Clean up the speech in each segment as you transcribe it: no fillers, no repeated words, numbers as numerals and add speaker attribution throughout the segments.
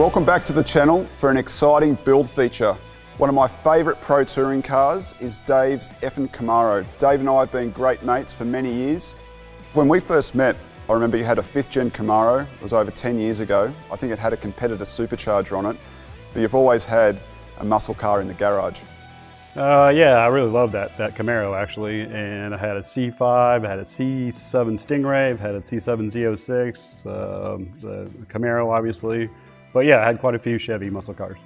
Speaker 1: Welcome back to the channel for an exciting build feature. One of my favourite pro touring cars is Dave's effing Camaro. Dave and I have been great mates for many years. When we first met, I remember you had a 5th gen Camaro. It was over 10 years ago. I think it had a competitor Supercharger on it, but you've always had a muscle car in the garage.
Speaker 2: Yeah, I really loved that Camaro actually, and I had a C5, I had a C7 Stingray, I had a C7 Z06, the Camaro obviously, but yeah, I had quite a few Chevy muscle cars.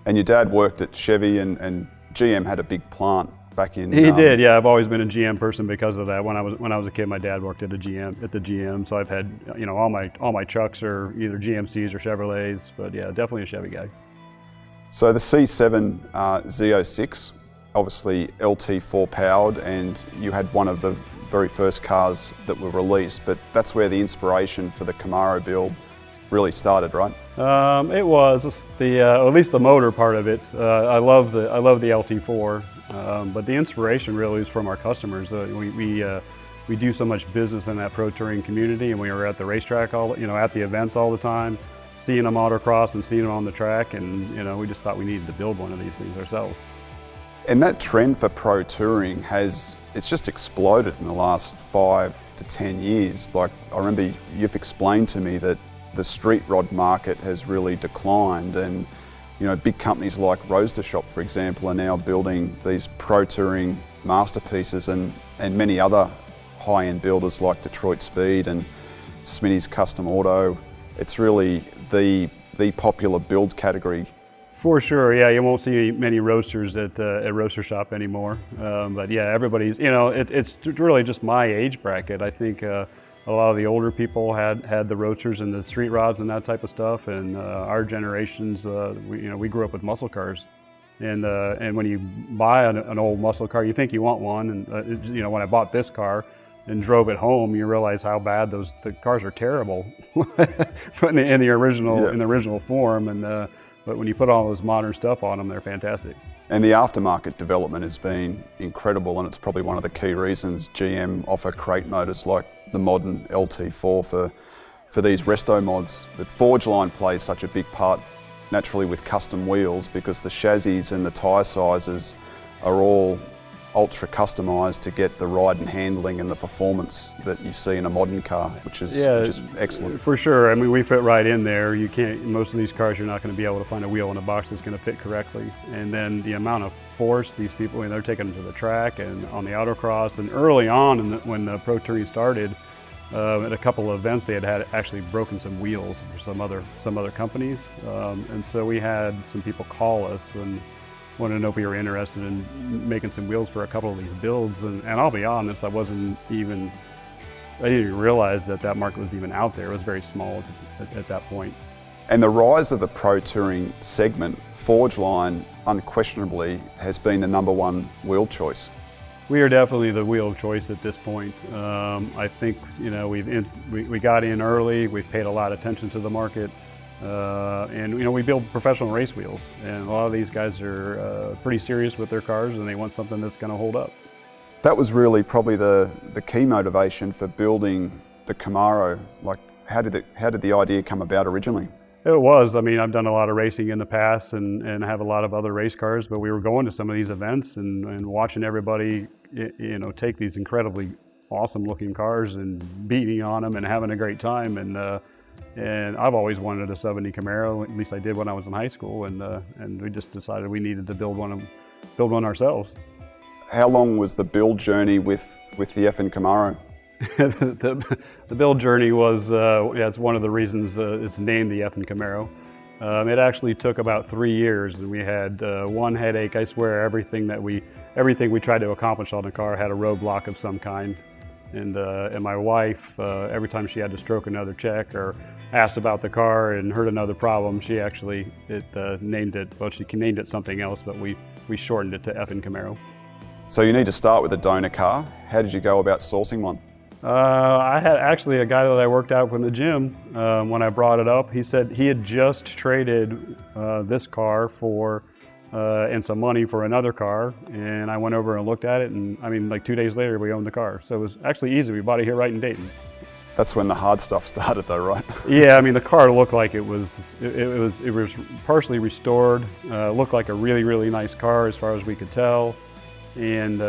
Speaker 2: And
Speaker 1: your dad worked at Chevy, and GM had a big plant back in.
Speaker 2: He did, yeah. I've always been a GM person because of that. When I was a kid, my dad worked at the GM, so I've had, you know, all my trucks are either GMCs or Chevrolets, but yeah, definitely a Chevy guy.
Speaker 1: So the C7 Z06. Obviously LT4 powered, and you had one of the very first cars that were released, but that's where the inspiration for the Camaro build really started, right?
Speaker 2: It was at least the motor part of it. I love the LT4, but the inspiration really is from our customers. We do so much business in that pro touring community, and we were at the racetrack at the events all the time, seeing them autocross and seeing them on the track, and we just thought we needed to build one of these things ourselves.
Speaker 1: And that trend for pro touring it's just exploded in the last 5 to 10 years. Like, I remember you've explained to me that the street rod market has really declined, and big companies like Roadster Shop, for example, are now building these pro touring masterpieces, and many other high-end builders like Detroit Speed and Smitty's Custom Auto. It's really the popular build category.
Speaker 2: For sure, yeah. You won't see many roadsters at Roadster Shop anymore. But yeah, everybody's, it's really just my age bracket. I think a lot of the older people had the roadsters and the street rods and that type of stuff. And our generations, we grew up with muscle cars. And when you buy an old muscle car, you think you want one. And when I bought this car and drove it home, you realize how bad the cars are terrible in the original form. And but when you put all this modern stuff on them, they're fantastic.
Speaker 1: And the aftermarket development has been incredible, and it's probably one of the key reasons GM offer crate motors like the modern LT4 for these resto mods. But Forgeline plays such a big part naturally with custom wheels, because the chassis and the tyre sizes are all ultra customized to get the ride and handling and the performance that you see in a modern car, which is excellent.
Speaker 2: For sure. I mean, we fit right in there. You can't, most of these cars, you're not going to be able to find a wheel in a box that's going to fit correctly. And then the amount of force these people, they're taking them to the track and on the autocross. And early on, when the pro touring started, at a couple of events, they had actually broken some wheels for some other companies. And so we had some people call us and wanted to know if we were interested in making some wheels for a couple of these builds, and I'll be honest, I didn't even realize that market was even out there. It was very small at that point.
Speaker 1: And the rise of the pro touring segment, Forgeline unquestionably has been the #1 wheel choice.
Speaker 2: We are definitely the wheel of choice at this point. I think we got in early. We've paid a lot of attention to the market. And we build professional race wheels, and a lot of these guys are pretty serious with their cars, and they want something that's going to hold up.
Speaker 1: That was really probably the key motivation for building the Camaro. Like, how did the idea come about originally?
Speaker 2: It was. I mean, I've done a lot of racing in the past and have a lot of other race cars, but we were going to some of these events and watching everybody, take these incredibly awesome looking cars and beating on them and having a great time. And I've always wanted a 70 Camaro, at least I did when I was in high school, and we just decided we needed to build one ourselves.
Speaker 1: How long was the build journey with the effing Camaro?
Speaker 2: The build journey was, it's one of the reasons it's named the effing Camaro. It actually took about 3 years, and we had one headache. I swear everything we tried to accomplish on the car had a roadblock of some kind. And my wife, every time she had to stroke another check or asked about the car and heard another problem, she actually named it. Well, she named it something else, but we shortened it to effing Camaro.
Speaker 1: So you need to start with a donor car. How did you go about sourcing one?
Speaker 2: I had actually a guy that I worked out from the gym. When I brought it up, he said he had just traded this car for and some money for another car, and I went over and looked at it, and I mean, like 2 days later we owned the car. So it was actually easy. We bought it here right in Dayton.
Speaker 1: That's when the hard stuff started though, right?
Speaker 2: Yeah, I mean the car looked like it was partially restored. Looked like a really nice car as far as we could tell. And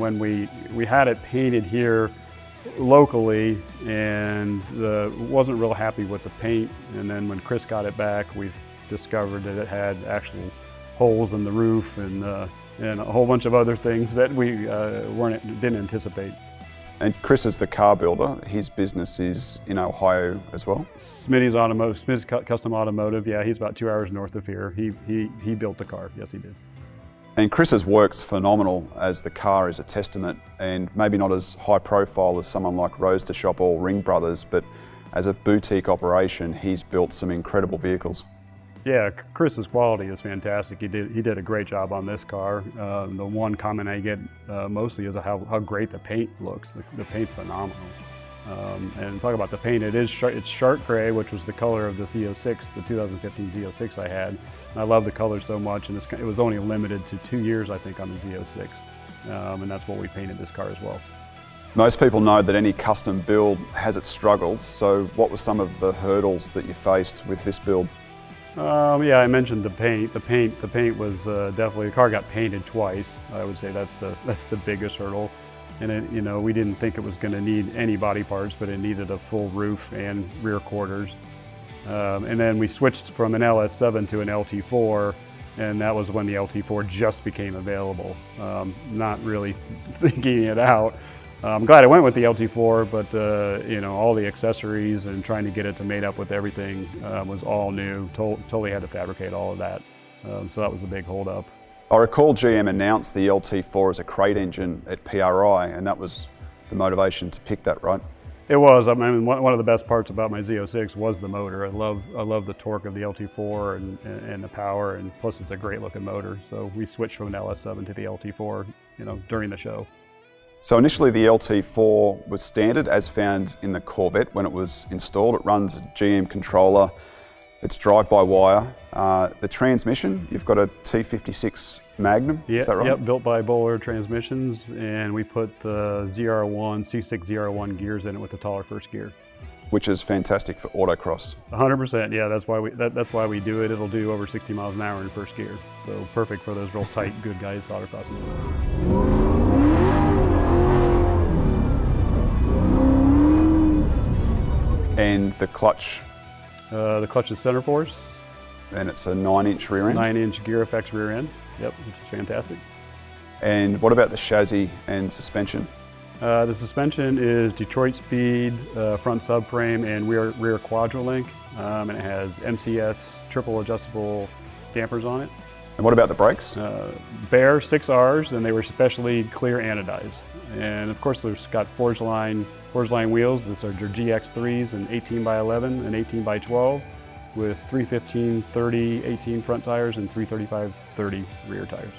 Speaker 2: when we had it painted here locally, and wasn't real happy with the paint. And then when Chris got it back, we discovered that it had actual holes in the roof and a whole bunch of other things that we didn't anticipate.
Speaker 1: And Chris is the car builder. His business is in Ohio as well.
Speaker 2: Smitty's Custom Automotive. Yeah, he's about 2 hours north of here. He built the car. Yes, he did.
Speaker 1: And Chris's work's phenomenal, as the car is a testament, and maybe not as high profile as someone like Rose to Shop or Ring Brothers, but as a boutique operation, he's built some incredible vehicles.
Speaker 2: Yeah, Chris's quality is fantastic. He did a great job on this car. The one comment I get mostly is how great the paint looks. The paint's phenomenal. And talk about the paint, it's shark gray, which was the color of the Z06, the 2015 Z06 I had. And I love the color so much, and it was only limited to 2 years, I think, on the Z06. And that's what we painted this car as well.
Speaker 1: Most people know that any custom build has its struggles, so what were some of the hurdles that you faced with this build?
Speaker 2: Yeah, I mentioned the paint. The paint was definitely, the car got painted twice. I would say that's the biggest hurdle. And we didn't think it was going to need any body parts, but it needed a full roof and rear quarters. And then we switched from an LS7 to an LT4, and that was when the LT4 just became available. Not really thinking it out. I'm glad I went with the LT4, but all the accessories and trying to get it to mate up with everything was all new. Totally had to fabricate all of that. So that was a big holdup.
Speaker 1: I recall GM announced the LT4 as a crate engine at PRI, and that was the motivation to pick that, right?
Speaker 2: It was. I mean, one of the best parts about my Z06 was the motor. I love the torque of the LT4 and the power, and plus it's a great looking motor. So we switched from an LS7 to the LT4, during the show.
Speaker 1: So initially the LT4 was standard as found in the Corvette when it was installed. It runs a GM controller. It's drive-by-wire. The transmission, you've got a T56 Magnum, is that right?
Speaker 2: Yep, built by Bowler Transmissions, and we put the ZR1, C6 ZR1 gears in it with the taller first gear.
Speaker 1: Which is fantastic for autocross.
Speaker 2: 100%, yeah, that's why we do it. It'll do over 60 miles an hour in first gear. So perfect for those real tight, good guys autocrosses.
Speaker 1: And the clutch?
Speaker 2: The clutch is center force.
Speaker 1: And it's a 9-inch rear end?
Speaker 2: 9-inch gear effects rear end, yep, which is fantastic.
Speaker 1: And what about the chassis and suspension?
Speaker 2: The suspension is Detroit Speed, front subframe, and rear Quadrolink, and it has MCS triple adjustable dampers on it.
Speaker 1: And what about the brakes?
Speaker 2: Bare 6Rs, and they were specially clear anodized. And of course, there's got Forgeline wheels. These are their GX3s, and 18x11 and 18x12, with 315/30/18 front tires and 335/30 rear tires.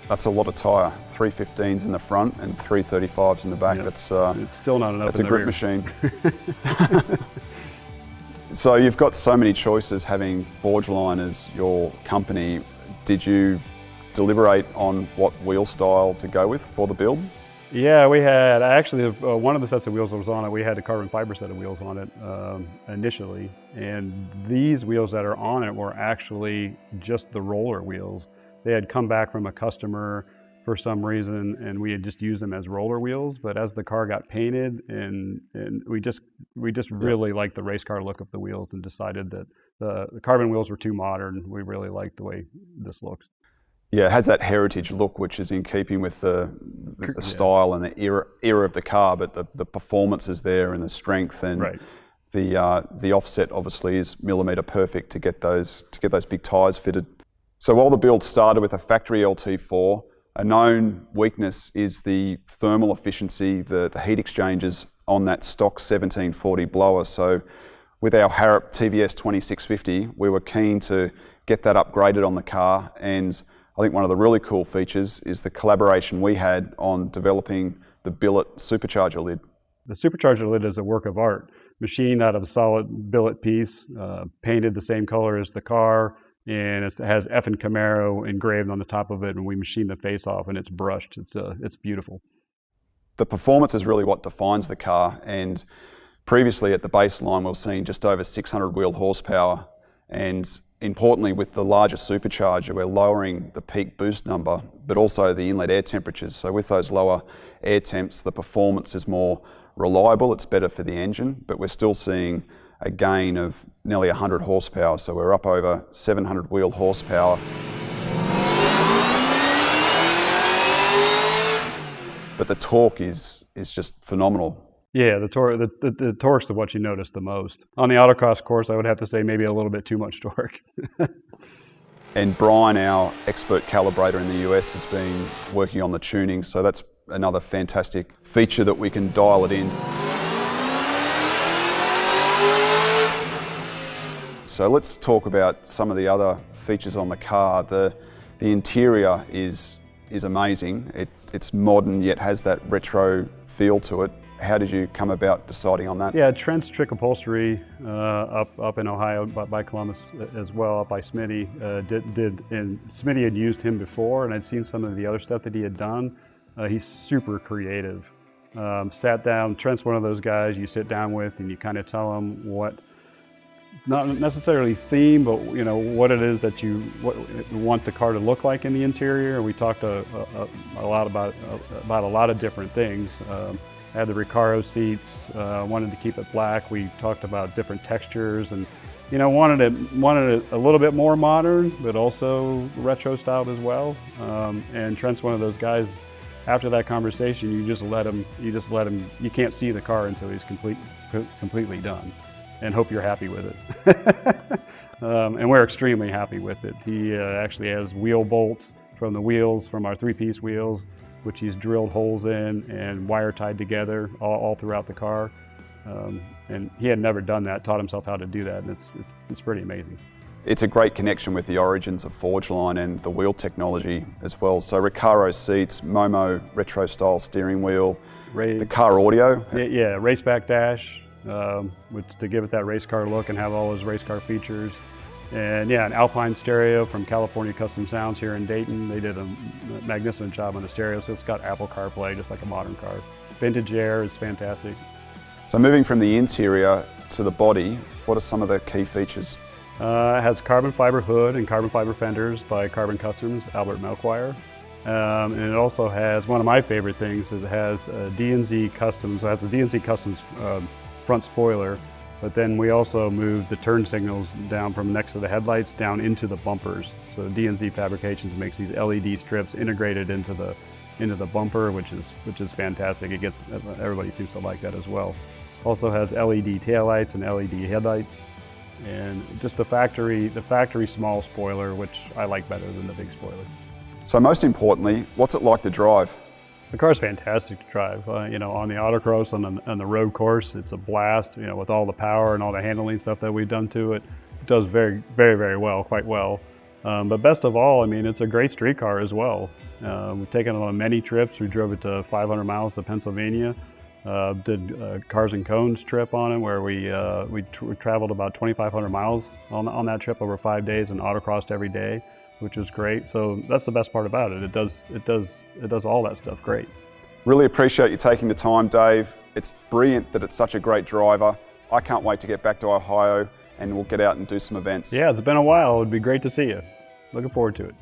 Speaker 1: That's a lot of tyre. 315s in the front and 335s in the back.
Speaker 2: Yep.
Speaker 1: It's
Speaker 2: still not enough.
Speaker 1: That's a grip machine. So you've got so many choices having Forgeline as your company. Did you deliberate on what wheel style to go with for the build?
Speaker 2: Yeah, we had actually one of the sets of wheels that was on it. We had a carbon fiber set of wheels on it initially, and these wheels that are on it were actually just the roller wheels. They had come back from a customer for some reason, and we had just used them as roller wheels. But as the car got painted, and we just really liked the race car look of the wheels, and decided that the carbon wheels were too modern. We really liked the way this looks.
Speaker 1: Yeah, it has that heritage look, which is in keeping with the style and the era of the car, but the performance is there and the strength, and
Speaker 2: right.
Speaker 1: The offset obviously is millimeter perfect to get those big tyres fitted. So while the build started with a factory LT4, a known weakness is the thermal efficiency, the heat exchangers on that stock 1740 blower. So with our Harrop TVS2650, we were keen to get that upgraded on the car, and I think one of the really cool features is the collaboration we had on developing the billet supercharger lid.
Speaker 2: The supercharger lid is a work of art, machined out of a solid billet piece, painted the same color as the car, and it has F and Camaro engraved on the top of it, and we machined the face off, and it's brushed. It's beautiful.
Speaker 1: The performance is really what defines the car, and Previously at the baseline, we were seeing just over 600 wheel horsepower, and importantly, with the larger supercharger, we're lowering the peak boost number, but also the inlet air temperatures. So with those lower air temps, the performance is more reliable, it's better for the engine, but we're still seeing a gain of nearly 100 horsepower. So we're up over 700 wheel horsepower. But the torque is just phenomenal.
Speaker 2: Yeah, the torque's what you notice the most. On the autocross course, I would have to say maybe a little bit too much torque.
Speaker 1: And Brian, our expert calibrator in the US, has been working on the tuning, so that's another fantastic feature that we can dial it in. So let's talk about some of the other features on the car. The interior is amazing. It's modern yet has that retro feel to it. How did you come about deciding on that?
Speaker 2: Yeah, Trent's Trick Upholstery up in Ohio by Columbus as well, up by Smitty, and Smitty had used him before, and I'd seen some of the other stuff that he had done. He's super creative. Sat down, Trent's one of those guys you sit down with and you kind of tell him what, not necessarily theme, but you know what it is that you want the car to look like in the interior. We talked a lot about a lot of different things. Had the Recaro seats, wanted to keep it black. We talked about different textures and, you know, wanted it a little bit more modern, but also retro styled as well. And Trent's one of those guys, after that conversation, you just let him, you can't see the car until he's completely done, and hope you're happy with it. And we're extremely happy with it. He actually has wheel bolts from the wheels, from our three-piece wheels, which he's drilled holes in and wire tied together all throughout the car. And he had never done that, taught himself how to do that, and it's pretty amazing.
Speaker 1: It's a great connection with the origins of Forgeline and the wheel technology as well. So Recaro seats, Momo retro style steering wheel, the car audio.
Speaker 2: Yeah, raceback dash, which to give it that race car look and have all those race car features. And yeah, an Alpine stereo from California Custom Sounds here in Dayton. They did a magnificent job on the stereo, so it's got Apple CarPlay, just like a modern car. Vintage air is fantastic.
Speaker 1: So moving from the interior to the body, what are some of the key features?
Speaker 2: It has carbon fiber hood and carbon fiber fenders by Carbon Customs, Albert Melchior. And it also has, one of my favorite things, is it has a D&Z Customs, so it has a D&Z Customs front spoiler. But then we also moved the turn signals down from next to the headlights down into the bumpers. So D&Z Fabrications makes these LED strips integrated into the bumper, which is fantastic. Everybody seems to like that as well. Also has LED taillights and LED headlights, and just the factory small spoiler, which I like better than the big spoiler.
Speaker 1: So most importantly, what's it like to drive?
Speaker 2: The car's fantastic to drive. You know, on the autocross, on the road course, it's a blast. You know, with all the power and all the handling stuff that we've done to it, it does very, very, very well, quite well. But best of all, I mean, it's a great street car as well. We've taken it on many trips. We drove it to 500 miles to Pennsylvania. Did a Cars and Cones trip on it, where we traveled about 2,500 miles on that trip over 5 days and autocrossed every day, which was great. So that's the best part about it. It does all that stuff great.
Speaker 1: Really appreciate you taking the time, Dave. It's brilliant that it's such a great driver. I can't wait to get back to Ohio and we'll get out and do some events.
Speaker 2: Yeah, it's been a while. It would be great to see you. Looking forward to it.